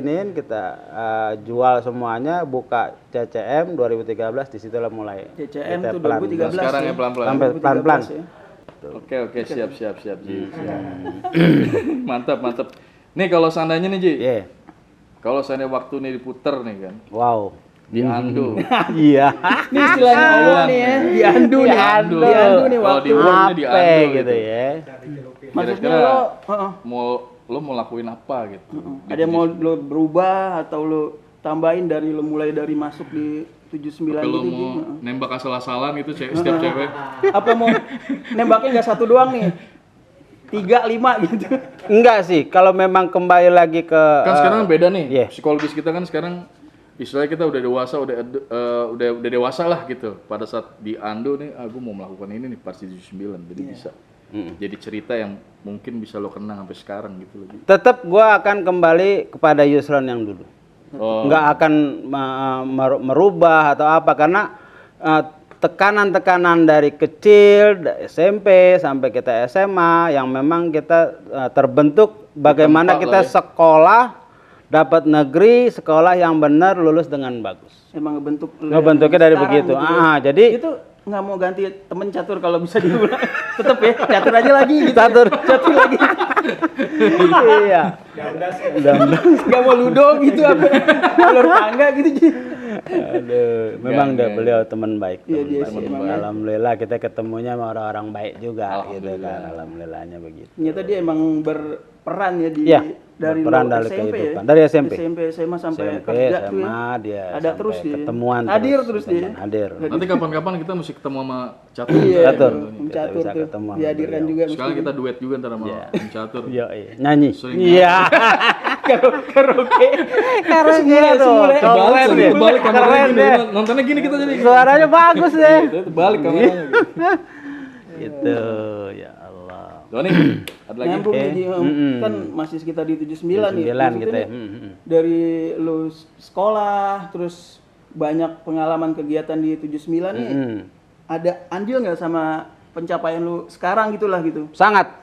jual semuanya, buka CCM 2013, di situlah mulai. CCM kita tuh pelan. 2013. Sekarang ya pelan-pelan. Pelan-pelan. Ya. Oke, siap Ji. Mantap. Nih kalau seandainya nih Ji. Iya. Kalau seandainya waktu nih diputer nih kan. Wow. Di Ando. Iya. Ini istilahnya Allah nih ya, di Andu nih. Ando. Di Andu nih Kalau waktu. di Word nih di Apa Ando gitu ya. Maksudnya lo, lo mau lakuin apa gitu. ada yang mau lo berubah atau lo tambahin dari lo mulai dari masuk di 79 Kalau gitu, mau Ji? nembak asal-asalan gitu setiap cewek. Apa mau nembaknya nggak satu doang nih? 3, 5 gitu. Enggak sih, kalau memang kembali lagi ke Kan sekarang beda nih. Iya. Psikologis kita kan sekarang istilahnya kita udah dewasa, udah dewasa lah gitu. Pada saat di Ando nih, aku mau melakukan ini nih pas di 79, jadi bisa. Jadi cerita yang mungkin bisa lo kenang sampai sekarang gitu loh. tetap gua akan kembali kepada Yusron yang dulu. Nggak akan merubah atau apa, karena tekanan-tekanan dari kecil, SMP sampai kita SMA yang memang kita terbentuk bagaimana kita sekolah dapat negeri, sekolah yang benar, lulus dengan bagus. Emang Ngebentuknya dari begitu. Gitu ya. Jadi itu nggak mau ganti temen catur kalau bisa diulang. Tetep ya, catur aja lagi gitu. Catur lagi. iya. Nggak mau ludo gitu apa? Alur tangga gitu. Aduh, memang dia beliau teman baik. Iya, dia teman sih baik. emang. Alhamdulillah kita ketemunya sama orang-orang baik juga gitu kan. Alhamdulillahnya begitu. Ternyata dia emang berperan ya di Iya, dari berperan lo dari SMP kehidupan. ya. Dari SMP. SMP, SMA sampai SMP, kerja tuh SMA, ya. dia Ada sampai terus dia. ketemuan Hadir terus dia. teman, hadir. Nanti kapan-kapan kita mesti ketemu sama Catur. Iya, Catur. Om Kita Catur bisa tuh. ketemu sama Dihadirkan beliau. juga. Sekarang kita duet juga ntar sama Om Catur. Iya, nyanyi. Sering Iya. Karaoke. Keren dong. Keren deh. Balik kameranya Keren gini. deh. Nontonnya gini kita jadi. Suaranya bagus deh. Itu balik kameranya gitu. Itu ya Allah. Doni, ada lagi? Nyambung Oke. nih Ji, Om. Kan masih sekitar di 79 nih. 9 Maksudnya gitu ya. nih, dari lu sekolah terus banyak pengalaman kegiatan di 79 nih. Ada andil nggak sama pencapaian lu sekarang gitulah gitu? Sangat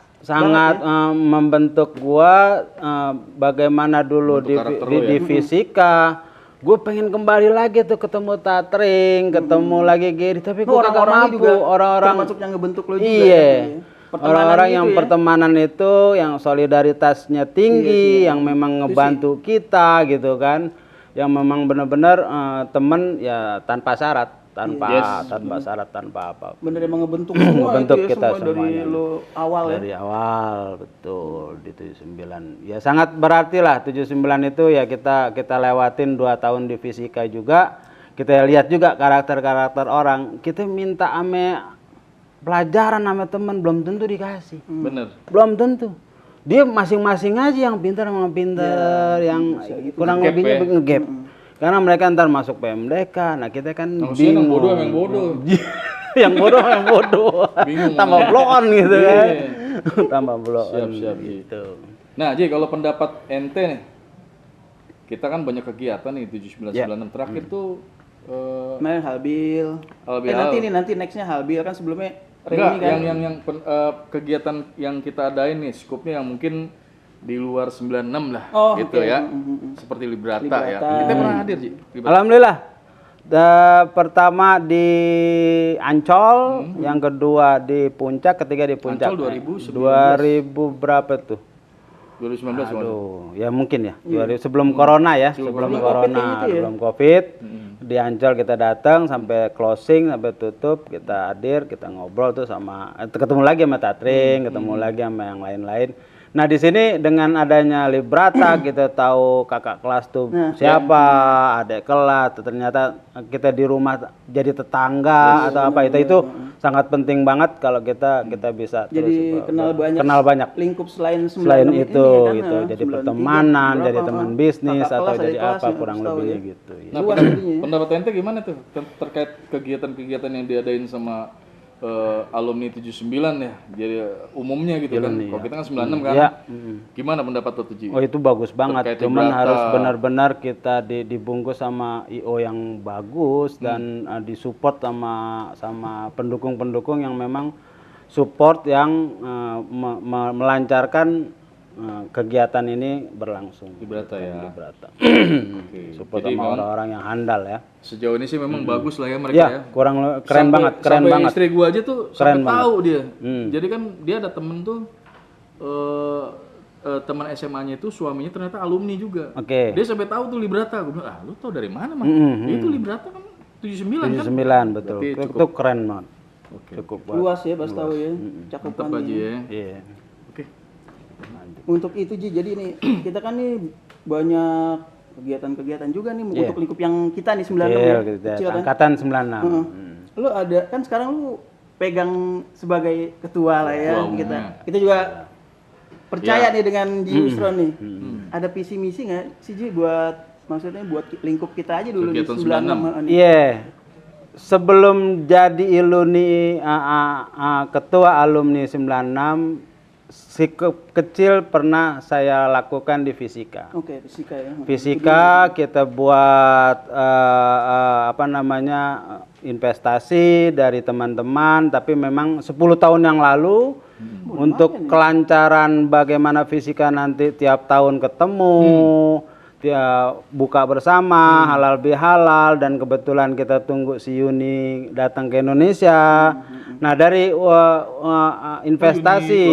membentuk gua bagaimana dulu Bentuk karakter lu ya. di fisika, gue pengen kembali lagi tuh ketemu Tatring, ketemu lagi Gary, tapi gue kagak mampu. Orang-orang termasuk yang ngebentuk lo juga. Iya. Orang-orang yang pertemanan itu, yang solidaritasnya tinggi, yang memang ngebantu kita gitu kan, yang memang benar-benar temen ya tanpa syarat, tanpa syarat, tanpa apa. Bener emang ngebentuk semua ngebentuk itu ya, kita semua dari lo awal dari awal, betul, di 79. Ya sangat berarti lah 79 itu ya kita lewatin 2 tahun di fisika juga. Kita lihat juga karakter-karakter orang. Kita minta pelajaran sama teman belum tentu dikasih. Bener. Belum tentu. Dia masing-masing aja yang pintar sama pintar, yang kurang lebihnya ngegap. Karena mereka ntar masuk PMDK. Nah, kita kan bingung. Yang bodoh emang bodoh. Yang bodoh emang bodoh. Bingung. Tambah blow on gitu kan. Tambah blow on. Siap gitu. Nah, Ji, kalau pendapat ente nih. Kita kan banyak kegiatan nih 7996 terakhir tuh kemarin Halbil. Nanti nextnya Halbil kan sebelumnya enggak, kan? yang kegiatan yang kita adain nih, skupnya yang mungkin di luar 96 lah, gitu ya. Seperti Librata ya. Kita pernah hadir, Ji. Alhamdulillah. Pertama di Ancol, yang kedua di Puncak, ketiga di Puncak. Ancol 2019. 2000 berapa tuh? 2019. Aduh, ya mungkin ya. Sebelum corona ya, sebelum corona, sebelum Covid. Di Ancol kita datang sampai closing, sampai tutup, kita hadir, kita ngobrol tuh sama ketemu lagi sama Tatring, ketemu lagi sama yang lain-lain. Nah, di sini dengan adanya Librata kita tahu kakak kelas tuh siapa, adik kelas, ternyata kita di rumah jadi tetangga atau apa itu sangat penting banget kalau kita bisa jadi terus kenal banyak lingkup selain itu kan, gitu. Jadi pertemanan, jadi teman bisnis atau jadi apa kurang lebihnya gitu. Nah, pendapat ente gimana tuh terkait kegiatan-kegiatan yang diadain sama alumni 79 ya, jadi umumnya gitu kan. Kalau kita kan 96 kan. Ya. Gimana pendapat tuh, Ji? Oh, itu bagus banget. Cuman harus benar-benar kita dibungkus sama IO yang bagus dan disupport sama pendukung-pendukung yang memang support yang melancarkan kegiatan ini berlangsung. Librata ya. Librata. Support sama orang-orang yang handal ya. Sejauh ini sih memang bagus lah ya mereka ya. Keren banget. Sampai istri gua aja tuh sampai tahu dia. Jadi kan dia ada temen tuh teman SMA-nya itu suaminya ternyata alumni juga. Dia sampai tahu tuh Librata. Gua bilang, lu tau dari mana, Mas? Itu Librata kan 79 kan? 79 betul. Itu keren banget. Cukup luas ya, pas tahu ya. Cakupan aja ya. Iya. Untuk itu, Ji, jadi nih kita kan nih banyak kegiatan-kegiatan juga nih untuk lingkup yang kita nih 96 kecil kan. Angkatan 96. Lu ada kan sekarang lu pegang sebagai ketua lah ya kita juga percaya nih dengan Ji Usron nih. Ada visi misi nggak sih, Ji, maksudnya buat lingkup kita aja dulu di 96. Iya. Sebelum jadi ketua alumni 96, kecil pernah saya lakukan di fisika. Fisika ya. Fisika kita buat investasi dari teman-teman, tapi memang 10 tahun yang lalu untuk kelancaran bagaimana fisika nanti tiap tahun ketemu, buka bersama, halal bihalal, dan kebetulan kita tunggu si Yuni datang ke Indonesia. Nah, dari investasi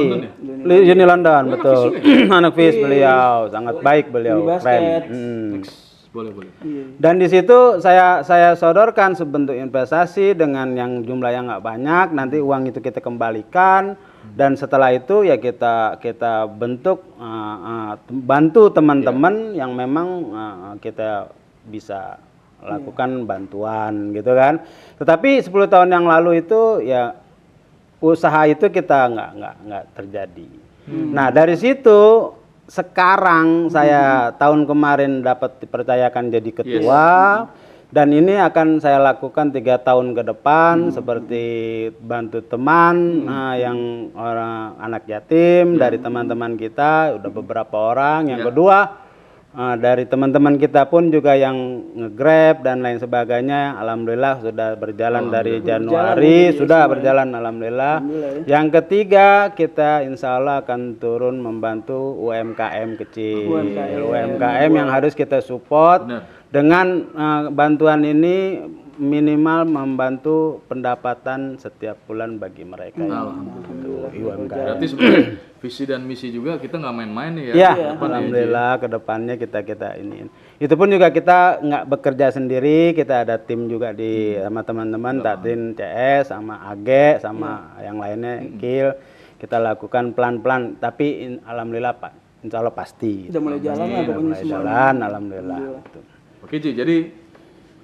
Yuni London, betul. Anak FIS beliau, sangat baik beliau, keren. Boleh. Dan di situ saya sodorkan sebentuk investasi dengan yang jumlah yang nggak banyak, nanti uang itu kita kembalikan. Dan setelah itu ya kita bentuk bantu teman-teman yang memang kita bisa lakukan bantuan gitu kan. Tetapi 10 tahun yang lalu itu ya usaha itu kita nggak terjadi. Nah, dari situ sekarang saya tahun kemarin dapat dipercayakan jadi ketua. Dan ini akan saya lakukan 3 tahun ke depan, seperti bantu teman yang anak yatim dari teman-teman kita, udah beberapa orang. Yang kedua, dari teman-teman kita pun juga yang nge-grab dan lain sebagainya, alhamdulillah sudah berjalan dari Januari, sudah berjalan alhamdulillah. Yang ketiga, kita insya Allah akan turun membantu UMKM kecil, UMKM yang harus kita support. Dengan bantuan ini minimal membantu pendapatan setiap bulan bagi mereka yang membantu UMKM. Berarti sebenarnya visi dan misi juga kita nggak main-main nih ya. Ya, alhamdulillah kedepannya kita ini. Itu pun juga kita nggak bekerja sendiri, kita ada tim juga di sama teman-teman, Taktin CS, sama AG, sama yang lainnya, KIL. Kita lakukan pelan-pelan, tapi alhamdulillah Pak, insya Allah pasti. Udah mulai jalan lah pokoknya mulai jalan, alhamdulillah. Oke Ji, jadi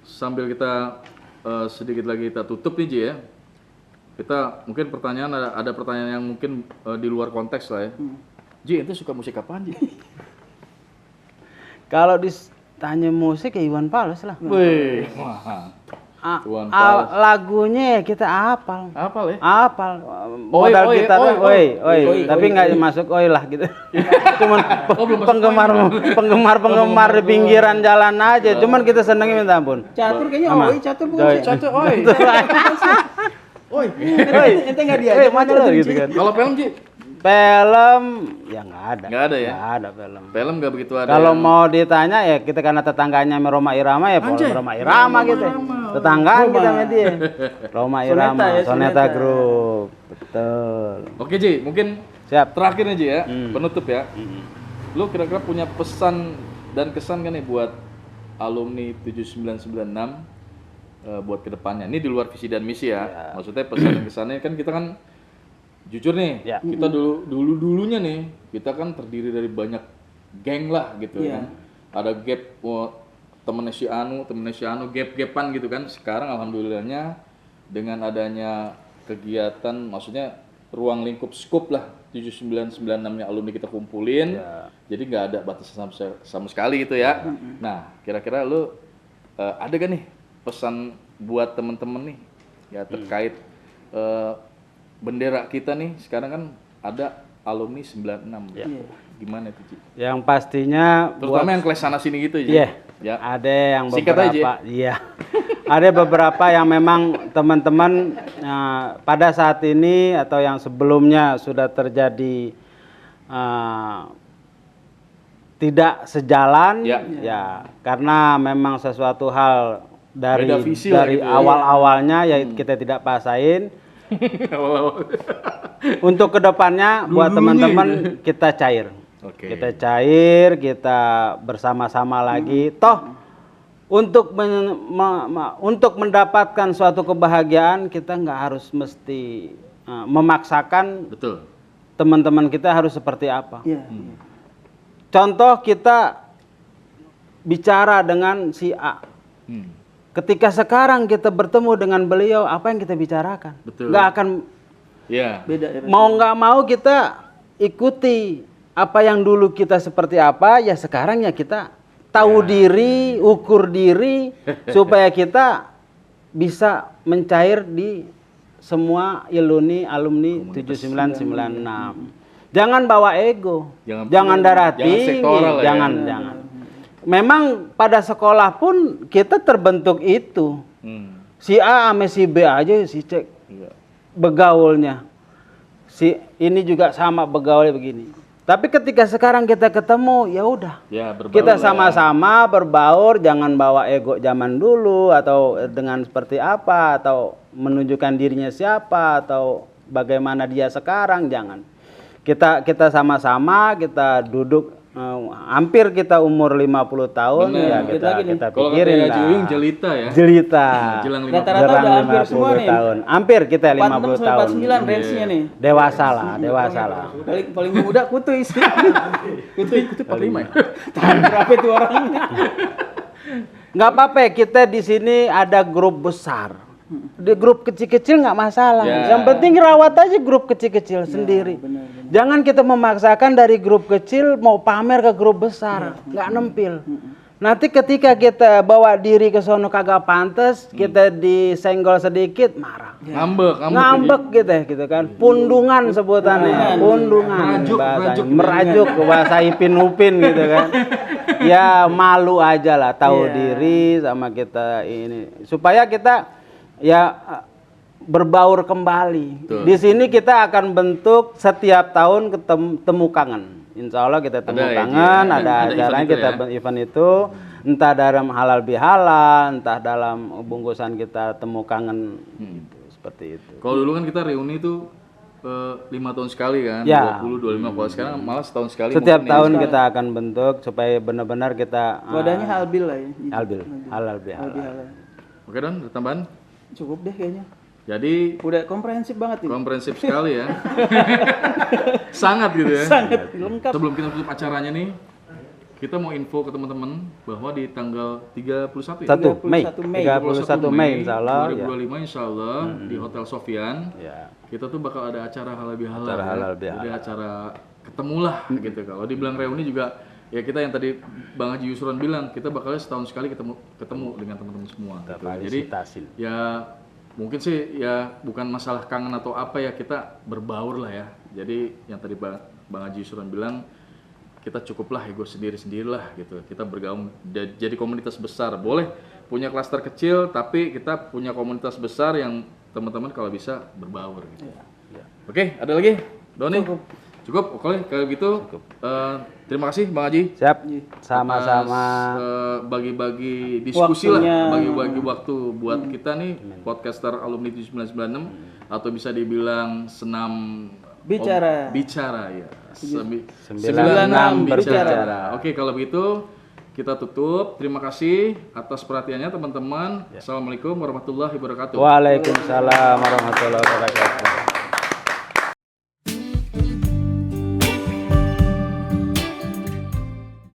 sambil kita sedikit lagi kita tutup nih Ji ya. Kita mungkin ada pertanyaan yang mungkin di luar konteks lah ya. Ji, ente suka musik apaan Ji? Kalau ditanya musik ya Iwan Fals lah. Wih, lagunya kita hafal. Hafal ya? Hafal. Modal kita oi, tapi nggak masuk oi lah gitu. Cuman penggemar di pinggiran jalan aja. Cuman kita senengnya minta ampun. Catur kayaknya oi, catur bukan sih? Catur oi. Oi, ente nggak dia. Mana lo gitu kan? Kalau film Ji? Film ya nggak ada. Nggak ada ya? Nggak ada film. Film nggak begitu ada. Kalau mau ditanya ya kita karena tetangganya sama Roma Irama ya Roma Irama gitu. Tetanggaan kita sama dia. Roma Irama, Soneta Group. Betul. Oke Ji, mungkin Siap. terakhir nih Ji ya, penutup ya. Lu kira-kira punya pesan dan kesan kan nih buat alumni 7996 buat kedepannya? Ini di luar visi dan misi ya. Maksudnya pesan dan kesannya kan kita kan jujur nih, kita dulunya nih, kita kan terdiri dari banyak geng lah gitu kan. Ada gap temennya si Anu, gap-gapan gitu kan. Sekarang alhamdulillahnya dengan adanya kegiatan, maksudnya ruang lingkup skup lah 7996-nya alumni kita kumpulin. Jadi nggak ada batasan sama sekali gitu ya. Nah, kira-kira lu ada gak nih pesan buat temen-temen nih ya terkait bendera kita nih sekarang kan ada alumni 96 ya. Gimana tuh Ci? Yang pastinya terutama yang kelas sana sini gitu ya. Ada yang beberapa ada beberapa yang memang teman-teman pada saat ini atau yang sebelumnya sudah terjadi tidak sejalan ya karena memang sesuatu hal dari awal-awalnya ya kita tidak pasain. Untuk kedepannya buat teman-teman kita cair. Kita cair, kita bersama-sama lagi. Toh untuk mendapatkan suatu kebahagiaan kita nggak harus mesti memaksakan. Betul. Teman-teman kita harus seperti apa. Contoh kita bicara dengan si A. Ketika sekarang kita bertemu dengan beliau, apa yang kita bicarakan? Nggak akan beda. Mau nggak mau kita ikuti apa yang dulu kita seperti apa, ya sekarang ya kita tahu diri, ukur diri, supaya kita bisa mencair di semua alumni 7996. Jangan bawa ego, jangan darah tinggi, jangan. Memang pada sekolah pun kita terbentuk itu. Si A sama si B aja si cek begaulnya. Si ini juga sama begaulnya begini. Tapi ketika sekarang kita ketemu ya udah. Kita sama-sama berbaur, jangan bawa ego zaman dulu atau dengan seperti apa atau menunjukkan dirinya siapa atau bagaimana dia sekarang, jangan. Kita sama-sama kita duduk hampir kita umur 50 tahun. Ya kita pikirin lah. Kalau jelita ya. Jelita. Rata-rata udah hampir semua nih. Tahun. Hampir kita 50 tahun. 49 range-nya nih. Dewasa lah. Paling muda Kutuy sih. Kutuy 45 ya. Tahan berapa itu orangnya? Nggak apa-apa, kita di sini ada grup besar. Di grup kecil-kecil nggak masalah. Yang penting rawat aja grup kecil-kecil sendiri. Bener. Jangan kita memaksakan dari grup kecil mau pamer ke grup besar, nggak nempil. Nanti ketika kita bawa diri ke sono kagak pantas, kita disenggol sedikit marah. Ngambek gitu kan. Pundungan sebutannya, pundungan bahasanya. Merajuk bahasa Ipin Upin gitu kan. Ya malu aja lah, tahu diri sama kita ini. Supaya kita ya berbaur kembali. Betul. Di sini kita akan bentuk setiap tahun ketemu kangen. Insya Allah kita temu kangen, ada acaranya kita event itu, entah dalam halal bihalal, entah dalam bungkusan kita temu kangen, gitu, seperti itu. Kalau dulu kan kita reuni itu 5 tahun sekali kan, Ya. 20, 25, kalau sekarang malah setahun sekali. Setiap mungkin tahun kita akan bentuk supaya benar-benar kita Wadahnya halal lah ya. halal bihalal. Oke Don, ada tambahan? Cukup deh kayaknya. Jadi Udah komprehensif banget nih. komprehensif sekali ya. Sangat gitu ya. Sangat lengkap. Sebelum kita tutup acaranya nih, kita mau info ke teman-teman bahwa di tanggal 31 ya? 1 Mei, 31 Mei insya Allah. 2025 insya Allah di Hotel Sofian. Ya. Kita tuh bakal ada acara halal bihalal. Acara ya. halal bihalal. Jadi acara ketemulah gitu. Kalau dibilang reuni juga ya kita yang tadi Bang Haji Yusron bilang kita bakalnya setahun sekali ketemu dengan teman-teman semua. Gitu. Jadi ya mungkin sih ya bukan masalah kangen atau apa ya, kita berbaur lah ya. Jadi yang tadi Bang Haji Yusron bilang kita cukuplah ego sendiri-sendirilah gitu. Kita bergaul jadi komunitas besar. Boleh punya klaster kecil tapi kita punya komunitas besar yang teman-teman kalau bisa berbaur gitu. Oke, ada lagi? Doni? Cukup. Oke, kalau gitu terima kasih Bang Haji. Siap, sama-sama. Bagi-bagi diskusi lah, Waktunya. bagi-bagi waktu buat kita nih podcaster alumni 1996 atau bisa dibilang senam Bicara. bicara ya. 96 berbicara. Oke, kalau begitu kita tutup. Terima kasih atas perhatiannya teman-teman. Assalamualaikum warahmatullahi wabarakatuh. Waalaikumsalam warahmatullahi wabarakatuh.